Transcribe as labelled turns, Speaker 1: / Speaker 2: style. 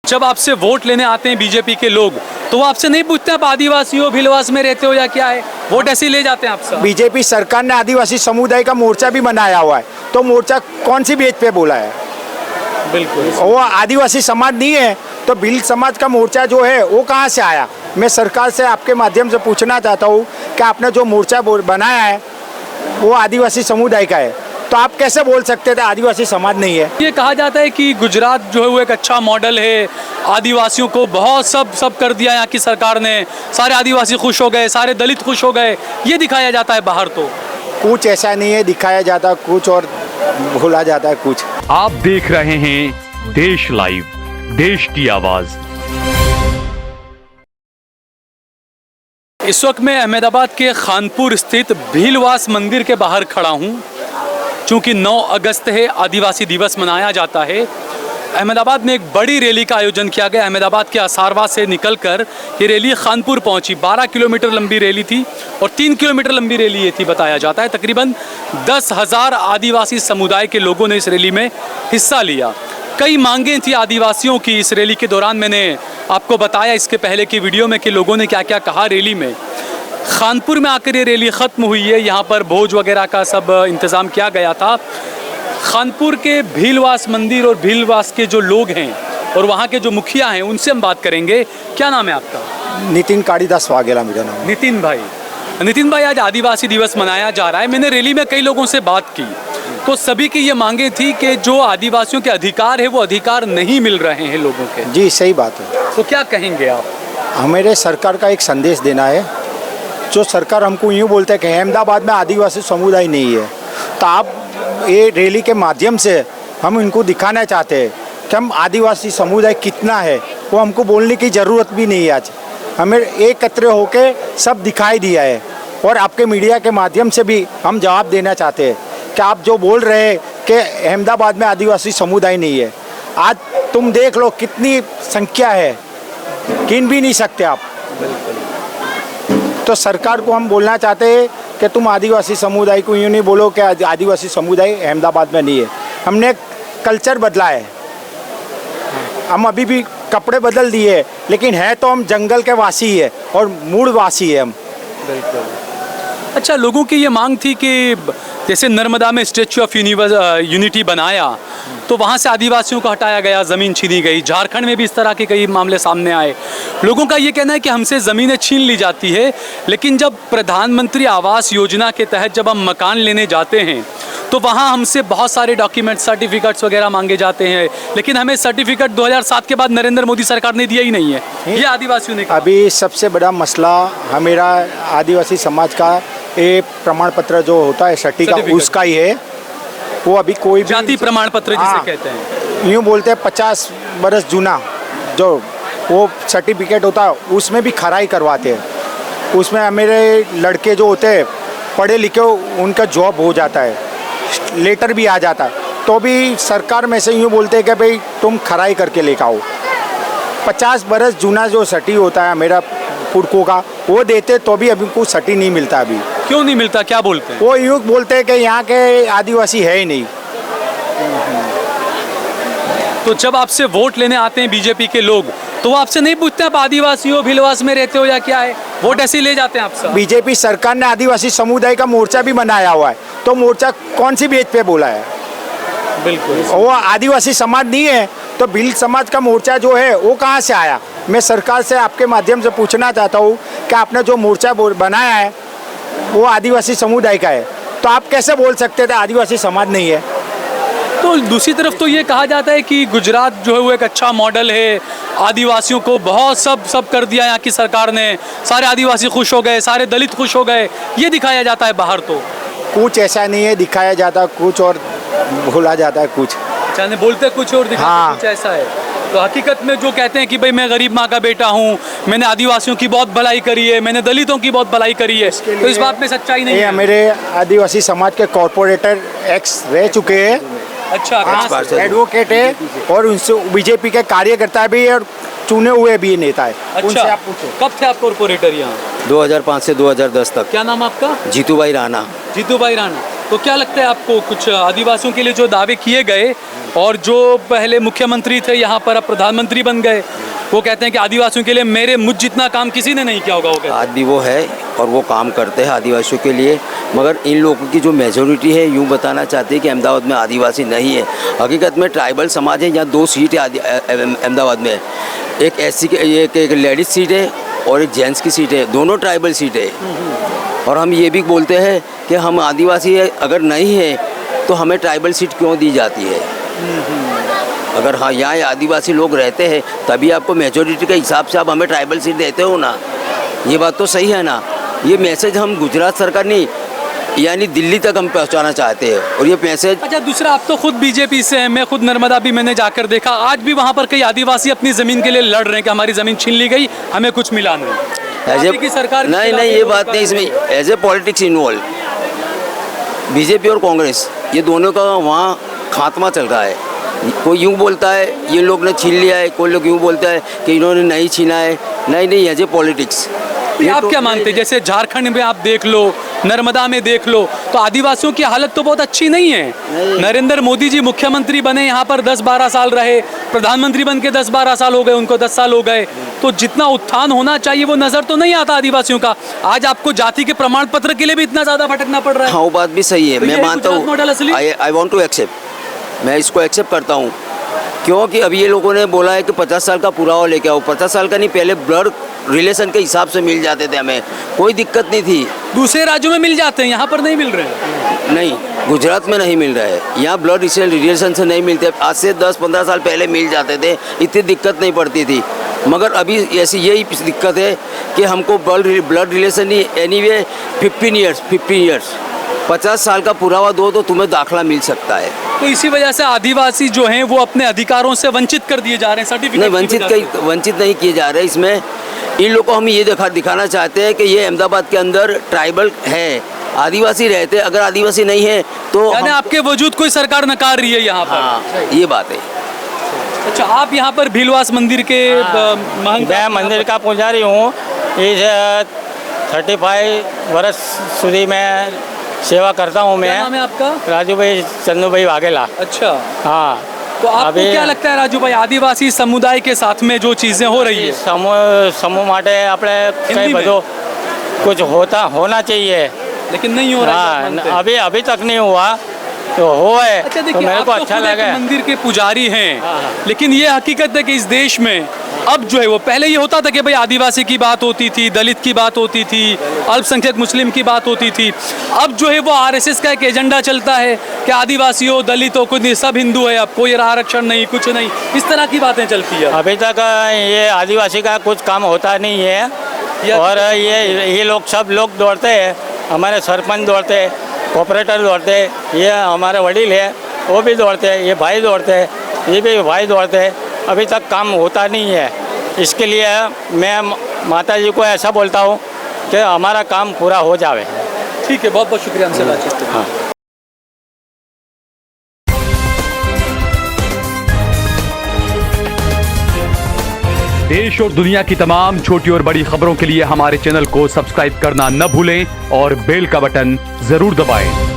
Speaker 1: जब आपसे वोट लेने आते हैं बीजेपी के लोग तो वो आपसे नहीं पूछते आप आदिवासी हो, भीलवास में रहते हो या क्या है, वोट ऐसे ही ले जाते हैं आपसे।
Speaker 2: बीजेपी सरकार ने आदिवासी समुदाय का मोर्चा भी बनाया हुआ है, तो मोर्चा कौन सी बेच पे बोला है?
Speaker 1: बिल्कुल।
Speaker 2: वो आदिवासी समाज नहीं है तो भील समाज का मोर्चा जो है वो कहाँ से आया? मैं सरकार से आपके माध्यम से पूछना चाहता हूँ कि आपने जो मोर्चा बनाया है वो आदिवासी समुदाय का है, तो आप कैसे बोल सकते थे आदिवासी समाज नहीं है?
Speaker 1: ये कहा जाता है कि गुजरात जो है वो एक अच्छा मॉडल है, आदिवासियों को बहुत सब कर दिया यहाँ की सरकार ने, सारे आदिवासी खुश हो गए, सारे दलित खुश हो गए, ये दिखाया जाता है बाहर। तो
Speaker 2: कुछ ऐसा नहीं है, दिखाया जाता कुछ और भूला जाता है कुछ।
Speaker 3: आप देख रहे हैं देश लाइव, देश की आवाज।
Speaker 1: इस वक्त मैं अहमदाबाद के खानपुर स्थित भीलवास मंदिर के बाहर खड़ा हूँ। चूँकि 9 अगस्त है, आदिवासी दिवस मनाया जाता है। अहमदाबाद में एक बड़ी रैली का आयोजन किया गया। अहमदाबाद के असारवा से निकलकर ये रैली खानपुर पहुंची। 12 किलोमीटर लंबी रैली थी और 3 किलोमीटर लंबी रैली ये थी। बताया जाता है तकरीबन 10,000 आदिवासी समुदाय के लोगों ने इस रैली में हिस्सा लिया। कई मांगें थी आदिवासियों की इस रैली के दौरान। मैंने आपको बताया इसके पहले की वीडियो में कि लोगों ने क्या क्या कहा रैली में। खानपुर में आकर ये रैली ख़त्म हुई है। यहाँ पर भोज वगैरह का सब इंतज़ाम किया गया था। खानपुर के भीलवास मंदिर और भीलवास के जो लोग हैं और वहाँ के जो मुखिया हैं उनसे हम बात करेंगे। क्या नाम है आपका?
Speaker 2: नितिन कालीदास वाघेला मेरा नाम।
Speaker 1: नितिन भाई, आज आदिवासी दिवस मनाया जा रहा है। मैंने रैली में कई लोगों से बात की तो सभी की ये मांगे थी कि जो आदिवासियों के अधिकार है वो अधिकार नहीं मिल रहे हैं लोगों के।
Speaker 2: जी सही बात है।
Speaker 1: तो क्या कहेंगे आप?
Speaker 2: हमारे सरकार का एक संदेश देना है। जो सरकार हमको यूँ बोलते हैं कि अहमदाबाद में आदिवासी समुदाय नहीं है, तो आप ये रैली के माध्यम से हम इनको दिखाना चाहते हैं कि हम आदिवासी समुदाय कितना है, वो हमको बोलने की ज़रूरत भी नहीं है। आज हमें एकत्र होके सब दिखाई दिया है और आपके मीडिया के माध्यम से भी हम जवाब देना चाहते हैं कि आप जो बोल रहे हैं कि अहमदाबाद में आदिवासी समुदाय नहीं है, आज तुम देख लो कितनी संख्या है, गिन भी नहीं सकते आप। तो सरकार को हम बोलना चाहते हैं कि तुम आदिवासी समुदाय को यूँ नहीं बोलो कि आदिवासी समुदाय अहमदाबाद में नहीं है। हमने कल्चर बदला है, हम अभी भी कपड़े बदल दिए, लेकिन है तो हम जंगल के वासी है और मूल वासी है हम।
Speaker 1: बिल्कुल। अच्छा, लोगों की ये मांग थी कि जैसे नर्मदा में स्टैच्यू ऑफ यूनिटी बनाया तो वहाँ से आदिवासियों को हटाया गया, ज़मीन छीनी गई। झारखंड में भी इस तरह के कई मामले सामने आए। लोगों का ये कहना है कि हमसे ज़मीनें छीन ली जाती है, लेकिन जब प्रधानमंत्री आवास योजना के तहत जब हम मकान लेने जाते हैं तो वहाँ हमसे बहुत सारे डॉक्यूमेंट, सर्टिफिकेट्स वगैरह मांगे जाते हैं, लेकिन हमें सर्टिफिकेट 2007 के बाद नरेंद्र मोदी सरकार ने दिया ही नहीं है। ये आदिवासियों ने कहा।
Speaker 2: अभी सबसे बड़ा मसला हमारा आदिवासी समाज का ये प्रमाण पत्र जो होता है सर्टिफिकेट, उसका ही है। वो अभी कोई भी
Speaker 1: जाति प्रमाण पत्र जिसे कहते हैं,
Speaker 2: यूँ बोलते हैं 50 बरस जूना जो वो सर्टिफिकेट होता है उसमें भी खराई करवाते हैं। उसमें मेरे लड़के जो होते हैं पढ़े लिखे, उनका जॉब हो जाता है, लेटर भी आ जाता है, तो भी सरकार में से यूँ बोलते हैं कि भाई तुम खराई करके लेकर आओ। 50 बरस जूना जो सर्टी होता है मेरा पुरखों का, वो देते तो भी अभी कुछ सर्टी नहीं मिलता। अभी
Speaker 1: क्यों नहीं मिलता? क्या बोलते हैं?
Speaker 2: वो यूँ बोलते हैं कि यहाँ के आदिवासी है ही नहीं।
Speaker 1: तो जब आपसे वोट लेने आते हैं बीजेपी के लोग तो वो आपसे नहीं पूछते आप आदिवासी हो, भीलवास में रहते हो या क्या है, वोट ऐसे ही ले जाते हैं आपसे।
Speaker 2: बीजेपी सरकार ने आदिवासी समुदाय का मोर्चा भी बनाया हुआ है, तो मोर्चा कौन सी बेच पे बोला है?
Speaker 1: बिल्कुल।
Speaker 2: वो आदिवासी समाज नहीं है तो भील समाज का मोर्चा जो है वो कहाँ से आया? मैं सरकार से आपके माध्यम से पूछना चाहता हूँ कि आपने जो मोर्चा बनाया है वो आदिवासी समुदाय का है, तो आप कैसे बोल सकते थे आदिवासी समाज नहीं है?
Speaker 1: तो दूसरी तरफ तो ये कहा जाता है कि गुजरात जो है वो एक अच्छा मॉडल है, आदिवासियों को बहुत सब कर दिया यहाँ की सरकार ने, सारे आदिवासी खुश हो गए, सारे दलित खुश हो गए, ये दिखाया जाता है बाहर। तो
Speaker 2: कुछ ऐसा नहीं है, दिखाया जाता कुछ और भूला जाता है कुछ।
Speaker 1: चाहे बोलते कुछ और दिखाते कुछ ऐसा है। तो हकीकत में जो कहते हैं कि भाई मैं गरीब माँ का बेटा हूँ, मैंने आदिवासियों की बहुत भलाई करी है, मैंने दलितों की बहुत भलाई करी है, तो इस बात में सच्चाई नहीं है।
Speaker 2: मेरे आदिवासी समाज के कॉर्पोरेटर एक्स रह चुके हैं।
Speaker 1: अच्छा,
Speaker 2: एडवोकेट है और उनसे बीजेपी के कार्यकर्ता भी है और चुने हुए भी नेता है।
Speaker 1: अच्छा,
Speaker 2: उनसे आप पूछो।
Speaker 1: कब थे आप कॉर्पोरेटर यहाँ?
Speaker 4: 2005 से 2010 तक।
Speaker 1: क्या नाम आपका?
Speaker 4: जीतू भाई राणा।
Speaker 1: जीतू भाई राणा। तो क्या लगता है आपको, कुछ आदिवासियों के लिए जो दावे किए गए और जो पहले मुख्यमंत्री थे यहाँ पर अब प्रधानमंत्री बन गए, वो कहते हैं कि आदिवासियों के लिए मुझ जितना काम किसी ने नहीं किया होगा, वो कहते हैं।
Speaker 4: आज भी वो है और वो काम करते हैं आदिवासियों के लिए, मगर इन लोगों की जो मेजोरिटी है यूँ बताना चाहते हैं कि अहमदाबाद में आदिवासी नहीं है। हकीकत में ट्राइबल समाज है, यहाँ 2 सीट है अहमदाबाद में, एक SC की एक लेडीज सीट है और एक जेंट्स की सीट है, दोनों ट्राइबल सीट है। और हम ये भी बोलते हैं कि हम आदिवासी है अगर नहीं है तो हमें ट्राइबल सीट क्यों दी जाती है। अगर हाँ यहाँ आदिवासी लोग रहते हैं तभी आपको मेजोरिटी के हिसाब से आप हमें ट्राइबल सीट देते हो ना, ये बात तो सही है ना। ये मैसेज हम गुजरात सरकार नहीं यानी दिल्ली तक हम पहुंचाना चाहते हैं और ये मैसेज।
Speaker 1: अच्छा, दूसरा, आप तो खुद बीजेपी से हैं, मैं खुद नर्मदा भी मैंने जाकर देखा, आज भी वहाँ पर कई आदिवासी अपनी ज़मीन के लिए लड़ रहे हैं कि हमारी ज़मीन छीन ली गई, हमें कुछ मिला नहीं।
Speaker 4: एज
Speaker 1: की सरकार
Speaker 4: नहीं ये बात नहीं, इसमें as a politics involve BJP और कांग्रेस ये दोनों का वहाँ खात्मा चल रहा है। कोई यूँ बोलता है ये लोग ने छीन लिया है, कोई लोग यूँ बोलता है कि इन्होंने नहीं छीना है। नहीं एज ए पॉलिटिक्स।
Speaker 1: आप क्या मानते हैं, जैसे झारखंड में आप देख लो, नर्मदा में देख लो, तो आदिवासियों की हालत तो बहुत अच्छी नहीं है। नरेंद्र मोदी जी मुख्यमंत्री बने, यहाँ पर 10-12 साल रहे, प्रधानमंत्री बन के 10-12 साल हो गए, उनको 10 साल हो गए, तो जितना उत्थान होना चाहिए वो नज़र तो नहीं आता आदिवासियों का। आज आपको जाति के प्रमाण पत्र के लिए भी इतना ज़्यादा भटकना पड़ रहा है।
Speaker 4: हाँ, वो बात भी सही है,
Speaker 1: तो
Speaker 4: मैं मानता हूँ, आई वॉन्ट टू एक्सेप्ट, मैं इसको एक्सेप्ट करता हूँ, क्योंकि अभी ये लोगों ने बोला है कि 50 साल का पुरावा लेके आओ। 50 साल का नहीं, पहले ब्लड रिलेशन के हिसाब से मिल जाते थे, हमें कोई दिक्कत नहीं थी।
Speaker 1: दूसरे राज्यों में मिल जाते हैं, यहाँ पर नहीं मिल रहे हैं।
Speaker 4: नहीं, गुजरात में नहीं मिल रहा है, यहाँ ब्लड रिलेशन से नहीं मिलते। आज से 10-15 साल पहले मिल जाते थे, इतनी दिक्कत नहीं पड़ती थी। मगर अभी ऐसी यही दिक्कत है कि हमको ब्लड रिलेशन ही एनीवे 15 ईयर्स 50 साल का पुरावा दो तो तुम्हें दाखला मिल सकता है।
Speaker 1: तो इसी वजह से आदिवासी जो हैं वो अपने अधिकारों से वंचित कर दिए जा रहे हैं, सर्टिफिकेट
Speaker 4: नहीं, वंचित नहीं किए जा रहे। इसमें इन लोगों को हम ये दिखाना चाहते हैं कि ये अहमदाबाद के अंदर ट्राइबल है, आदिवासी रहते, अगर आदिवासी नहीं है तो
Speaker 1: आपके वजूद कोई सरकार नकार रही है यहाँ पर।
Speaker 4: हाँ, ये बात है।
Speaker 1: अच्छा, आप यहाँ पर भीलवास मंदिर के
Speaker 5: मैं मंदिर का पुजारी हूँ। इस 35 वर्ष सुधी मैं सेवा करता हूँ। मैं,
Speaker 1: क्या नाम है आपका?
Speaker 5: राजू भाई, चंदू भाई वाघेला।
Speaker 1: अच्छा,
Speaker 5: हाँ।
Speaker 1: तो आपको क्या लगता है राजू भाई, आदिवासी समुदाय के साथ में जो चीज़ें हो रही है,
Speaker 5: समूह माटे अपने कई बधो कुछ होना चाहिए,
Speaker 1: लेकिन नहीं हो रहा है।
Speaker 5: अभी तक नहीं हुआ तो हो है।
Speaker 1: अच्छा,
Speaker 5: तो मेरे को अच्छा लगा।
Speaker 1: मंदिर के पुजारी हैं, लेकिन ये हकीकत है कि इस देश में अब जो है वो, पहले ये होता था कि भाई आदिवासी की बात होती थी, दलित की बात होती थी, अल्पसंख्यक मुस्लिम की बात होती थी। अब जो है वो RSS का एक एजेंडा चलता है कि आदिवासी हो, दलित हो, कुछ नहीं, सब हिंदू है, अब कोई आरक्षण नहीं, कुछ नहीं, इस तरह की बातें चलती है।
Speaker 5: अभी तक ये आदिवासी का कुछ काम होता नहीं है और ये लोग सब लोग दौड़ते हैं, हमारे सरपंच दौड़ते हैं, ऑपरेटर दौड़ते हैं, ये हमारे वडील है वो भी दौड़ते हैं, ये भाई दौड़ते हैं, ये भी भाई दौड़ते हैं। अभी तक काम होता नहीं है। इसके लिए मैं माता जी को ऐसा बोलता हूँ कि हमारा काम पूरा हो जावे।
Speaker 1: ठीक है, बहुत बहुत शुक्रिया हमसे बातचीत करने।
Speaker 5: हाँ।
Speaker 3: देश और दुनिया की तमाम छोटी और बड़ी खबरों के लिए हमारे चैनल को सब्सक्राइब करना न भूलें और बेल का बटन जरूर दबाएं।